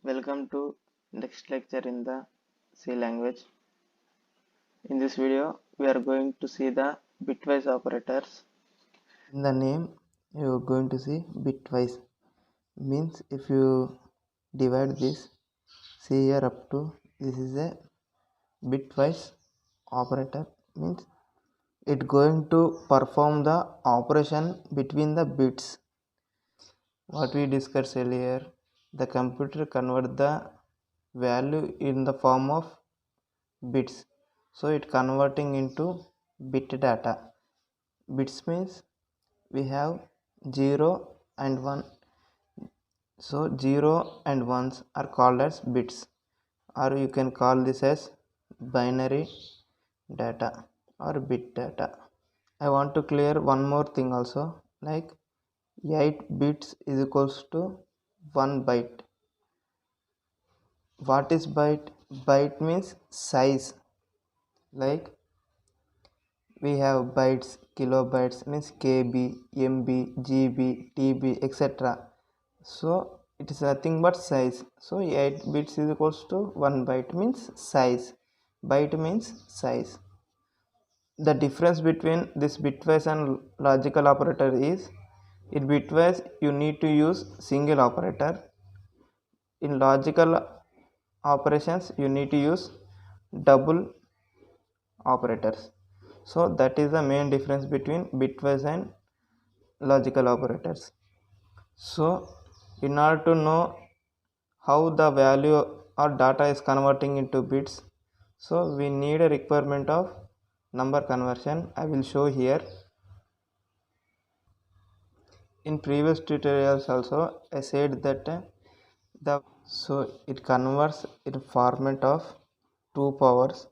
Welcome to next lecture in the C language. In this video, we are going to see the bitwise operators. In the name, you are going to see bitwise. Means if you divide this, see here up to this is a bitwise operator. Means it going to perform the operation between the bits. What we discussed earlier, the computer convert the value in the form of bits, so it converting into bit data. Bits means we have 0 and 1, so 0 and 1s are called as bits, or you can call this as binary data or bit data. I want to clear one more thing also, like 8 bits is equals to 1 byte. What is byte? Byte means size. Like we have bytes, kilobytes means KB, MB, GB, TB, etc. So it is nothing but size. So 8 bits is equals to 1 byte means size. Byte means size. The difference between this bitwise and logical operator is, in bitwise you need to use single operator. In logical operations you need to use double operators. So that is the main difference between bitwise and logical operators. So in order to know how the value or data is converting into bits, so we need a requirement of number conversion. I will show here. In previous tutorials also I said that it converts in format of 2 powers,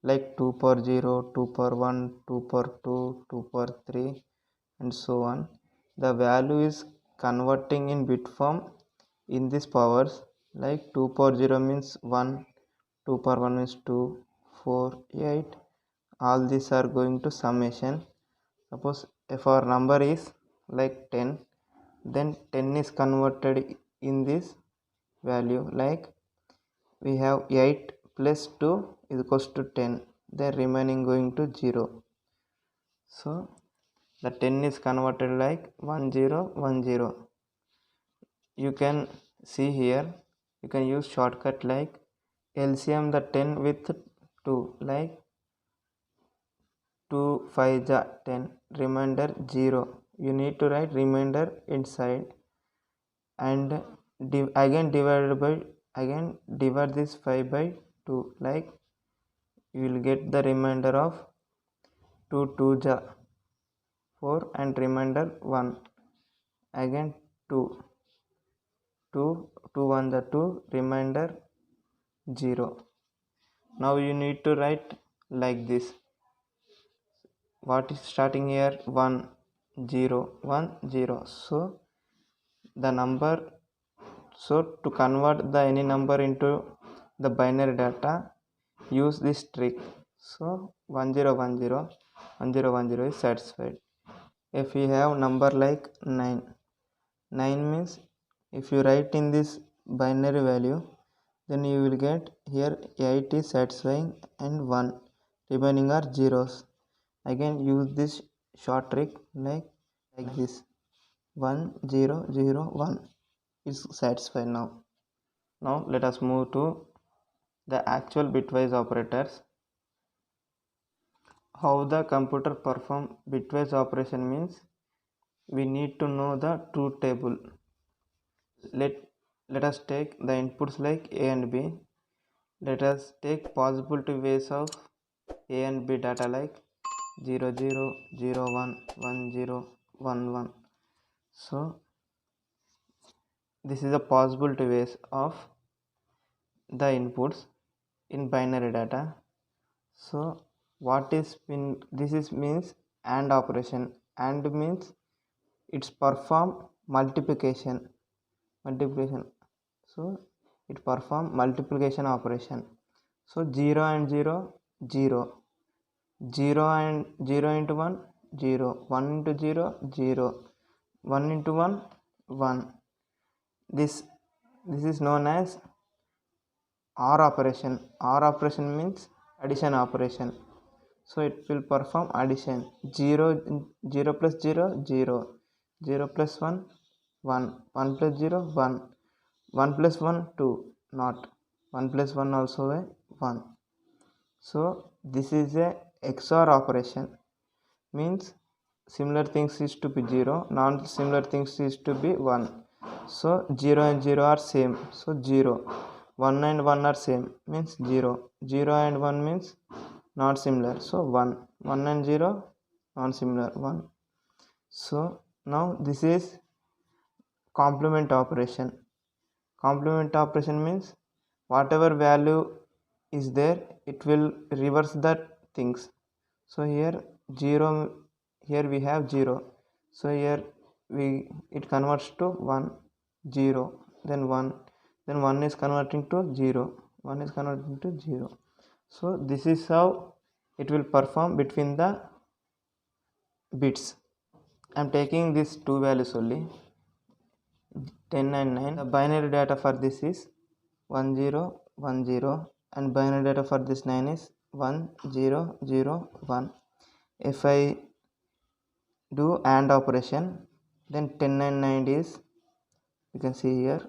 like 2 power 0, 2 power 1, 2 power 2, 2 power 3 and so on. The value is converting in bit form in these powers, like 2 power 0 means 1, 2 power 1 means 2, 4, 8. All these are going to summation. Suppose if our number is like 10, then 10 is converted in this value, like we have 8 plus 2 is equals to 10, the remaining going to 0. So the 10 is converted like 1010. You can see here, you can use shortcut like LCM the 10 with 2, like 2 5 ja 10, remainder 0. You need to write remainder inside and again divide this 5 by 2, like you will get the remainder of 2 2 ja 4 and remainder 1, again 2 2 2 1 the 2, remainder 0. Now you need to write like this. What is starting here? 1 0 1 0. So the number, so to convert the any number into the binary data, use this trick. So 1010 1010 is satisfied. If you have number like 9 means if you write in this binary value, then you will get here 8 is satisfying and 1 remaining are zeros. Again use this short trick like this. 1001 is satisfied now. Now let us move to the actual bitwise operators. How the computer perform bitwise operation means, we need to know the truth table. Let us take the inputs like A and B. Let us take possibility ways of A and B data like 0 0 0 1 1 0 1 1. So this is a possibility ways of the inputs in binary data. So what is this is means AND operation. AND means it's perform multiplication. So it perform multiplication operation. So 0 and 0 0, 0 and 0 into 1 0, 1 into 0 0, 1 into 1 1. This is known as OR operation. OR operation means addition operation. So it will perform addition. 0 plus 0 0, 0 plus 1 1, 1 plus 0 1, 1 plus 1 2, not 1 plus 1 also a 1. So this is a XOR operation, means similar things is to be 0, non-similar things is to be 1. So 0 and 0 are same, so 0. 1 and 1 are same, means 0. 0 and 1 means not similar, so 1. 1 and 0 non-similar, 1. So now this is complement operation. Complement operation means whatever value is there, it will reverse that things. So here 0, here we have 0, so here it converts to 1, 0, then 1, then 1 is converting to 0, 1 is converting to 0. So this is how it will perform between the bits. I am taking these two values only, 10 and 9. The binary data for this is 1 0 1 0, and binary data for this 9 is 1 0 0 1. If I do AND operation, then 10 and 9 is, you can see here,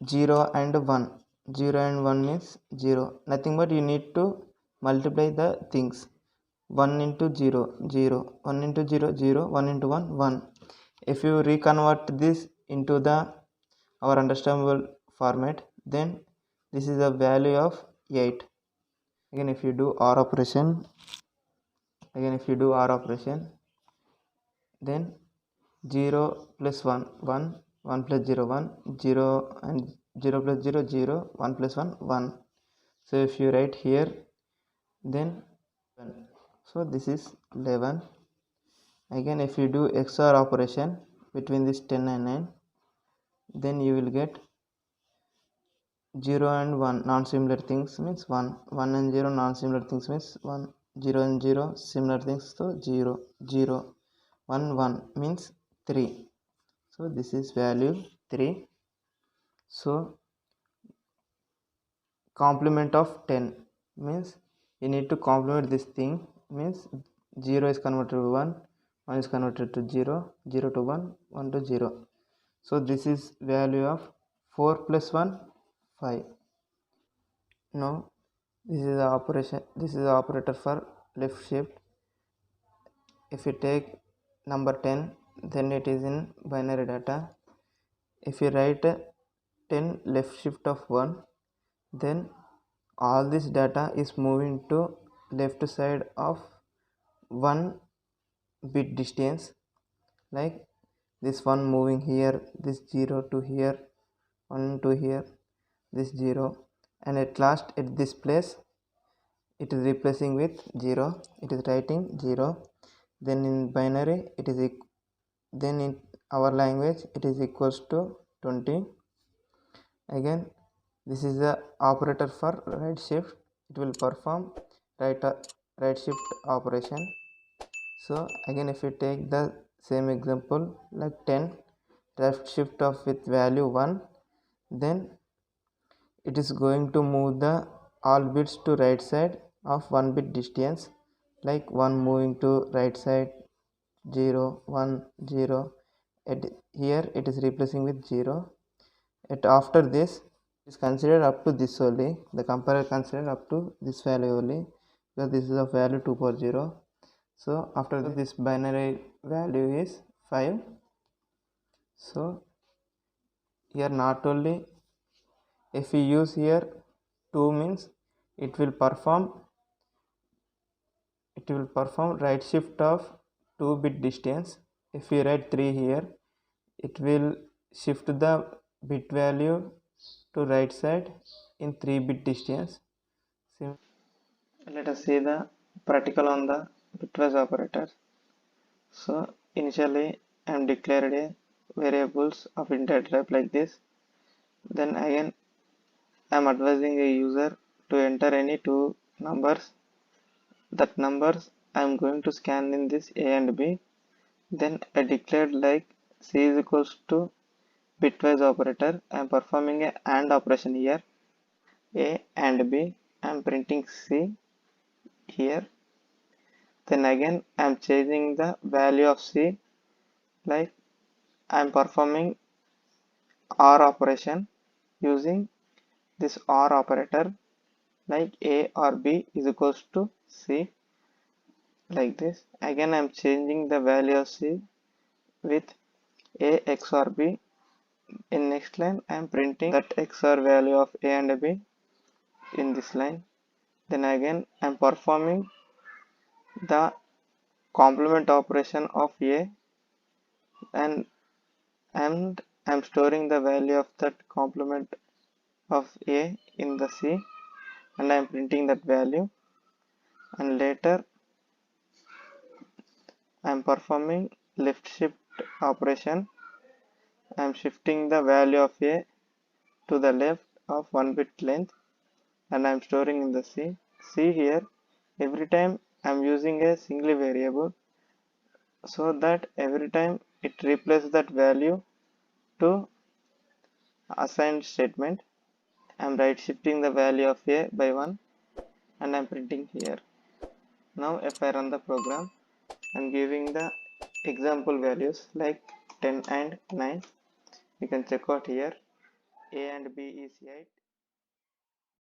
0 and 1. 0 and 1 means 0, nothing but you need to multiply the things. 1 into 0 0, 1 into 0 0, 1 into 1 1. If you reconvert this into the our understandable format, then this is a value of 8. Again if you do OR operation, then 0 plus 1 1, 1 plus 0 1, 0 and 0 plus 0 0, 1 plus 1 1. So if you write here, then so this is 11. Again if you do XOR operation between this 10 and 9, then you will get 0 and 1 non-similar things means 1, 1 and 0 non-similar things means 1, 0 and 0 similar things, so 0 0, 1 1 means 3. So this is value 3. So complement of 10 means you need to complement this thing, means 0 is converted to 1, 1 is converted to 0, 0 to 1, 1 to 0. So this is value of 4 plus 1 5. Now this is the operation, this is the operator for left shift. If you take number 10, then it is in binary data. If you write 10 left shift of 1, then all this data is moving to left side of 1 bit distance, like this 1 moving here, this 0 to here, 1 to here, this 0, and at last at this place it is replacing with 0, it is writing 0. Then in binary it is then in our language it is equals to 20. Again this is the operator for right shift, it will perform right shift operation. So again if you take the same example like 10 left shift of with value 1, then it is going to move the all bits to right side of 1 bit distance, like 1 moving to right side, 0 1 0. At here it is replacing with 0. At after this is considered up to this only, the compiler considered up to this value only, because this is a value 240. So after this binary value is 5. So here not only if we use here 2 means it will perform right shift of 2 bit distance. If we write 3 here, it will shift the bit value to right side in 3 bit distance. Let us see the practical on the bitwise operator. So initially I am declared a variables of integer type like this. Then again I am advising a user to enter any two numbers. That numbers I am going to scan in this A and B. Then I declared like C is equals to bitwise operator. I am performing a AND operation here. A and B. I'm printing C here. Then again I'm changing the value of C, like I'm performing OR operation using this OR operator, like A or B is equals to C, like this. Again I'm changing the value of C with A XOR B. In next line I am printing that XOR value of A and B in this line. Then again I am performing the complement operation of A, and I'm storing the value of that complement of A in the C, and I'm printing that value. And later I'm performing left shift operation. I'm shifting the value of A to the left of 1 bit length, and I'm storing in the C. See here, every time I'm using a single variable, so that every time it replaces that value to assigned statement. I'm right shifting the value of A by 1, and I'm printing here. Now if I run the program, I'm giving the example values like 10 and 9. You can check out here. A and B is 8,